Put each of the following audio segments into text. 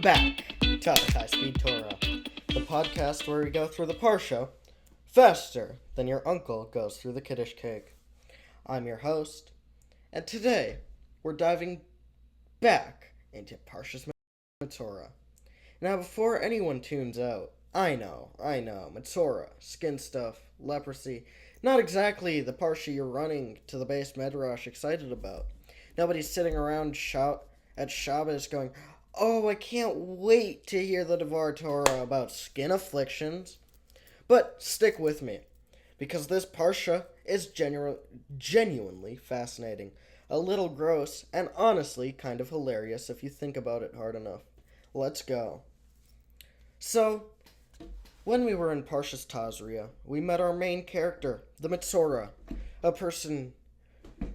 Welcome back to High Speed Torah, the podcast where we go through the Parsha faster than your uncle goes through the Kiddush cake. I'm your host, and today we're diving back into Parsha's Metzora. Now, before anyone tunes out, I know, Metzora, skin stuff, leprosy, not exactly the Parsha you're running to the base Medrash excited about. Nobody's sitting around at Shabbos going, "Oh, I can't wait to hear the Devar Torah about skin afflictions." But stick with me, because this Parsha is genuinely fascinating, a little gross, and honestly kind of hilarious if you think about it hard enough. Let's go. So, when we were in Parsha's Tazria, we met our main character, the Metzora, a person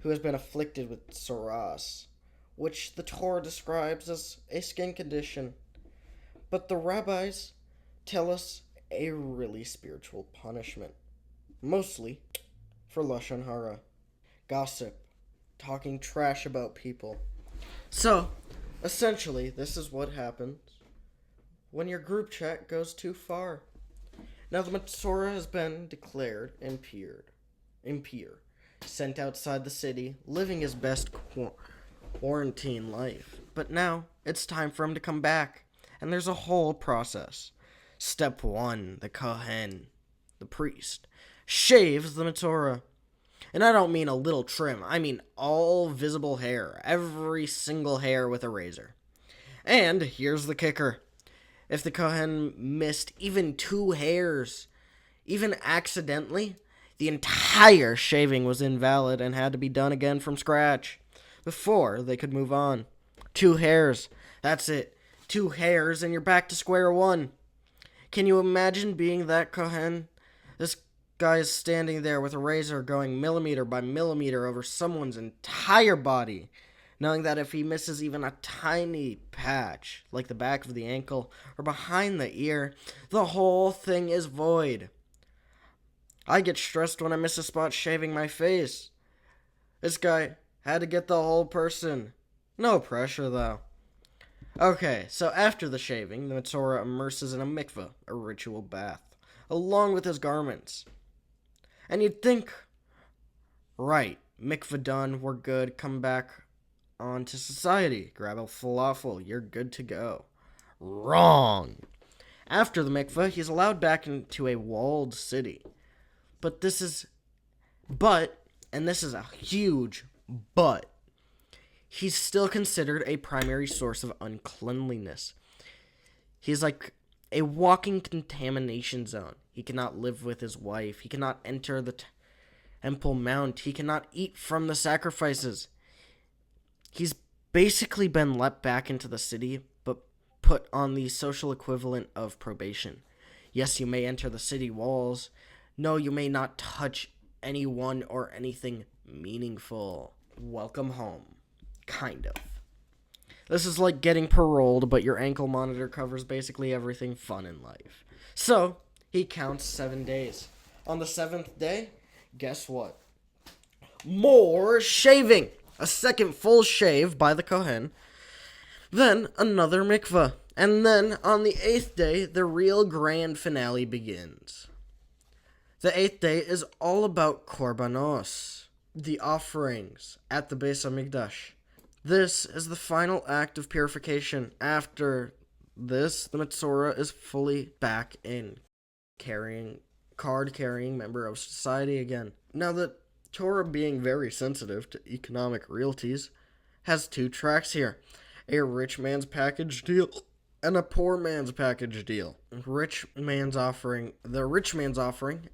who has been afflicted with tsaras, which the Torah describes as a skin condition. But the rabbis tell us a really spiritual punishment, mostly for Lashon Hara, gossip, talking trash about people. So, essentially, this is what happens when your group chat goes too far. Now, the Metzora has been declared impure, sent outside the city, living his best quarantine life. But now, it's time for him to come back, and there's a whole process. Step 1, the Kohen, the priest, shaves the Metzora. And I don't mean a little trim, I mean all visible hair, every single hair with a razor. And here's the kicker. If the Kohen missed even 2 hairs, even accidentally, the entire shaving was invalid and had to be done again from scratch before they could move on. 2 hairs, that's it. 2 hairs and you're back to square one. Can you imagine being that Kohen? This guy is standing there with a razor going millimeter by millimeter over someone's entire body, knowing that if he misses even a tiny patch, like the back of the ankle or behind the ear, the whole thing is void. I get stressed when I miss a spot shaving my face. This guy had to get the whole person. No pressure, though. Okay, so after the shaving, the Metzora immerses in a mikveh, a ritual bath, along with his garments. And you'd think, right, mikveh done, we're good, come back onto society, grab a falafel, you're good to go. Wrong. After the mikveh, he's allowed back into a walled city. And this is a huge but, he's still considered a primary source of uncleanliness. He's like a walking contamination zone. He cannot live with his wife. He cannot enter the temple mount. He cannot eat from the sacrifices. He's basically been let back into the city, but put on the social equivalent of probation. Yes, you may enter the city walls. No, you may not touch anyone or anything meaningful. Welcome home. Kind of. This is like getting paroled, but your ankle monitor covers basically everything fun in life. So, he counts 7 days. On the 7th day, guess what? More shaving! A second full shave by the Kohen. Then another mikveh. And then on the 8th day, the real grand finale begins. The 8th day is all about korbanos, the offerings at the Beis HaMikdash. This is the final act of purification. After this, the Metzora is fully back in card-carrying member of society again. Now, the Torah, being very sensitive to economic realities, has 2 tracks here. A rich man's package deal and a poor man's package deal. The rich man's offering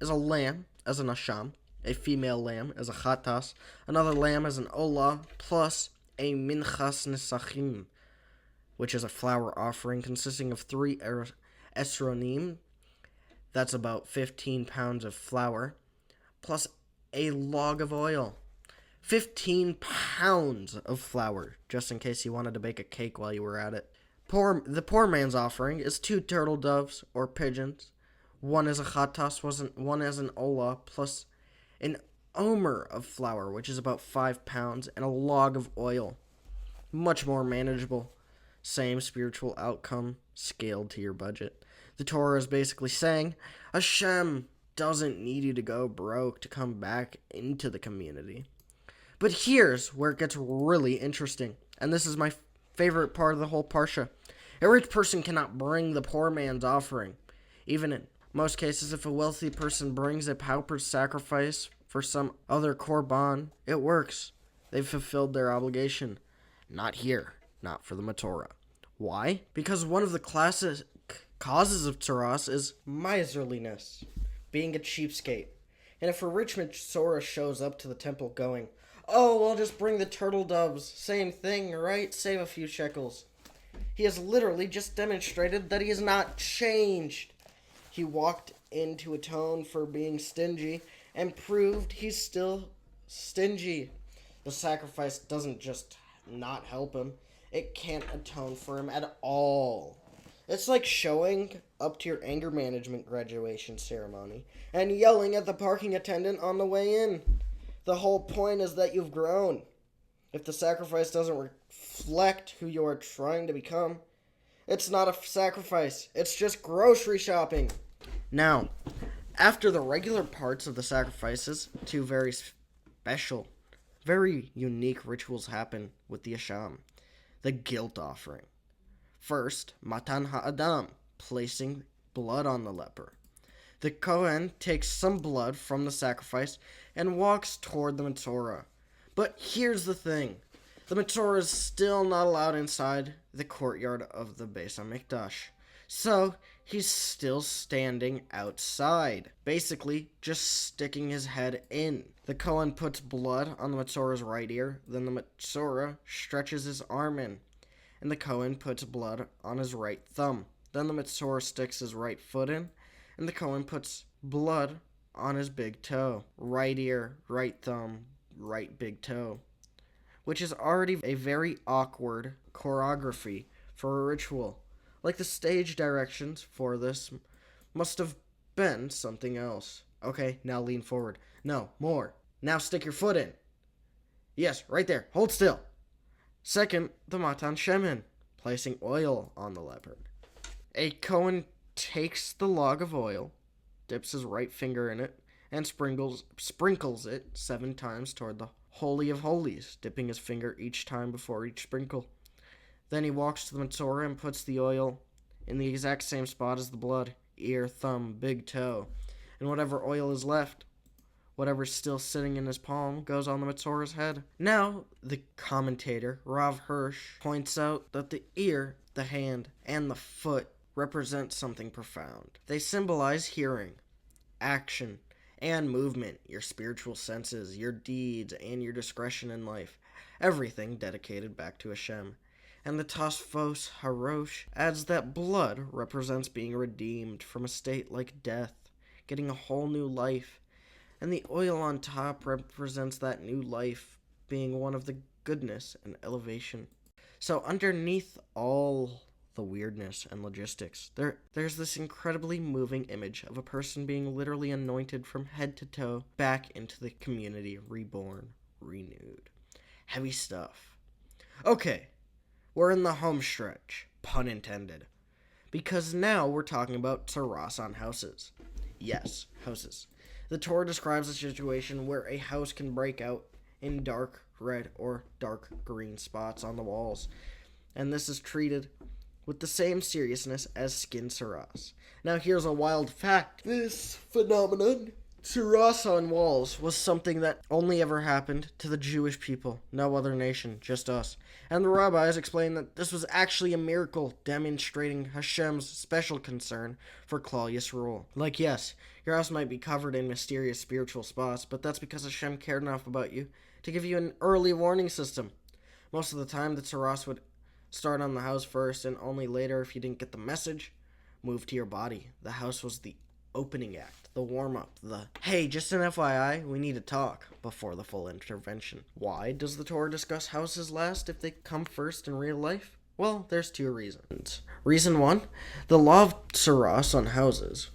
is a lamb as an asham, a female lamb as a chatas, another lamb as an olah, plus a minchas nesachim, which is a flour offering consisting of 3 esronim, that's about 15 pounds of flour, plus a log of oil. 15 pounds of flour, just in case you wanted to bake a cake while you were at it. The poor man's offering is 2 turtle doves, or pigeons. One is a chatas, one as an olah, plus an omer of flour, which is about 5 pounds, and a log of oil. Much more manageable. Same spiritual outcome scaled to your budget. The Torah is basically saying Hashem doesn't need you to go broke to come back into the community. But here's where it gets really interesting, and this is my favorite part of the whole Parsha. A rich person cannot bring the poor man's offering. Even in most cases, if a wealthy person brings a pauper sacrifice for some other korban, it works. They've fulfilled their obligation. Not here. Not for the Metzora. Why? Because one of the classic causes of tsaros is miserliness, being a cheapskate. And if a rich Metzora shows up to the temple going, "Oh, I'll just bring the turtle doves, same thing, right? Save a few shekels," he has literally just demonstrated that he is not changed. He walked in to atone for being stingy and proved he's still stingy. The sacrifice doesn't just not help him. It can't atone for him at all. It's like showing up to your anger management graduation ceremony and yelling at the parking attendant on the way in. The whole point is that you've grown. If the sacrifice doesn't reflect who you are trying to become, it's not a sacrifice. It's just grocery shopping. Now, after the regular parts of the sacrifices, two very special, very unique rituals happen with the Asham. The guilt offering. First, Matan Ha'adam, placing blood on the leper. The Kohen takes some blood from the sacrifice and walks toward the Metzora. But here's the thing. The Metzora is still not allowed inside the courtyard of the Beis HaMikdash. So, he's still standing outside, basically just sticking his head in. The Kohen puts blood on the Metzora's right ear, then the Metzora stretches his arm in, and the Kohen puts blood on his right thumb. Then the Metzora sticks his right foot in, and the Kohen puts blood on his big toe. Right ear, right thumb, right big toe. Which is already a very awkward choreography for a ritual. Like the stage directions for this must have been something else. Okay, now lean forward. No, more. Now stick your foot in. Yes, right there. Hold still. Second, the Matan Shemen, placing oil on the leopard. A Kohen takes the log of oil, dips his right finger in it, and sprinkles it 7 times toward the Holy of Holies, dipping his finger each time before each sprinkle. Then he walks to the Metzora and puts the oil in the exact same spot as the blood, ear, thumb, big toe. And whatever oil is left, whatever's still sitting in his palm, goes on the Metzora's head. Now, the commentator, Rav Hirsch, points out that the ear, the hand, and the foot represent something profound. They symbolize hearing, action, and movement, your spiritual senses, your deeds, and your discretion in life. Everything dedicated back to Hashem. And the Tosfos Harosh adds that blood represents being redeemed from a state like death, getting a whole new life. And the oil on top represents that new life being one of the goodness and elevation. So underneath all the weirdness and logistics, there's this incredibly moving image of a person being literally anointed from head to toe back into the community, reborn, renewed. Heavy stuff. Okay. We're in the home stretch, pun intended, because now we're talking about tsaros on houses. Yes, houses. The Torah describes a situation where a house can break out in dark red or dark green spots on the walls, and this is treated with the same seriousness as skin tsaros. Now here's a wild fact. This phenomenon, tsaros on walls, was something that only ever happened to the Jewish people, no other nation, just us. And the rabbis explained that this was actually a miracle demonstrating Hashem's special concern for Klal Yisrael. Like, yes, your house might be covered in mysterious spiritual spots, but that's because Hashem cared enough about you to give you an early warning system. Most of the time, the tsaros would start on the house first, and only later, if you didn't get the message, move to your body. The house was the opening act, the warm-up, the, hey, just an FYI, we need to talk, before the full intervention. Why does the Torah discuss houses last if they come first in real life? Well, there's 2 reasons. Reason 1, the law of tsaros on houses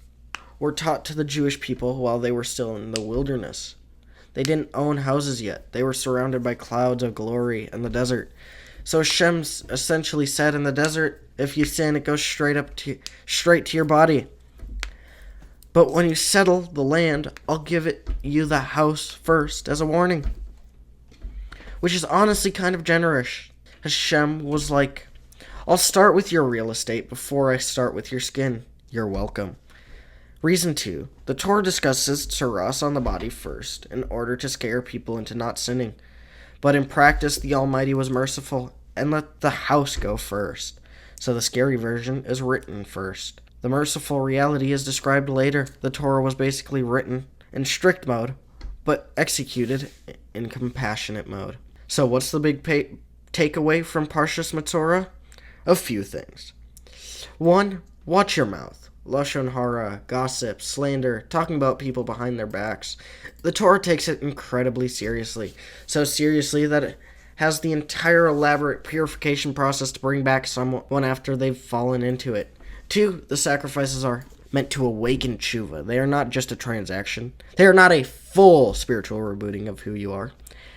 were taught to the Jewish people while they were still in the wilderness. They didn't own houses yet. They were surrounded by clouds of glory and the desert. So Shem's essentially said in the desert, if you sin, it goes straight to your body. But when you settle the land, I'll give you the house first as a warning. Which is honestly kind of generous. Hashem was like, I'll start with your real estate before I start with your skin. You're welcome. Reason 2. The Torah discusses tzaras on the body first in order to scare people into not sinning. But in practice, the Almighty was merciful and let the house go first. So the scary version is written first. The merciful reality is described later. The Torah was basically written in strict mode, but executed in compassionate mode. So what's the big takeaway from Parshas Metzora? A few things. 1. Watch your mouth. Lashon hara, gossip, slander, talking about people behind their backs. The Torah takes it incredibly seriously. So seriously that it has the entire elaborate purification process to bring back someone after they've fallen into it. 2. The sacrifices are meant to awaken tshuva. They are not just a transaction. They are not a full spiritual rebooting of who you are.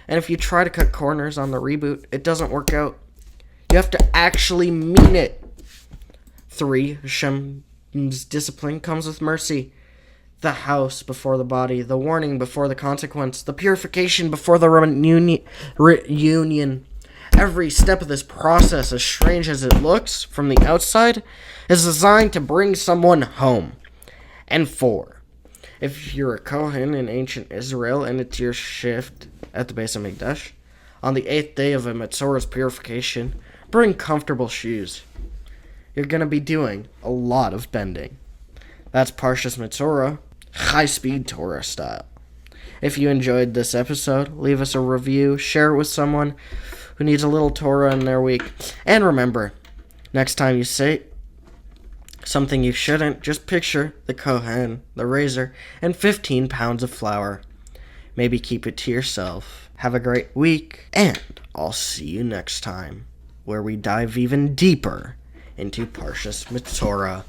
And if you try to cut corners on the reboot, it doesn't work out. You have to actually mean it. 3. Hashem's discipline comes with mercy. The house before the body, the warning before the consequence, the purification before the reunion. Every step of this process, as strange as it looks from the outside, is designed to bring someone home. And 4. If you're a Kohen in ancient Israel and it's your shift at the base of Mikdash, on the 8th day of a Metzora's purification, bring comfortable shoes. You're going to be doing a lot of bending. That's Parshas Metzora, high-speed Torah style. If you enjoyed this episode, leave us a review, share it with someone who needs a little Torah in their week. And remember, next time you say something you shouldn't, just picture the Kohen, the razor, and 15 pounds of flour. Maybe keep it to yourself. Have a great week, and I'll see you next time, where we dive even deeper into Parshas Metzora.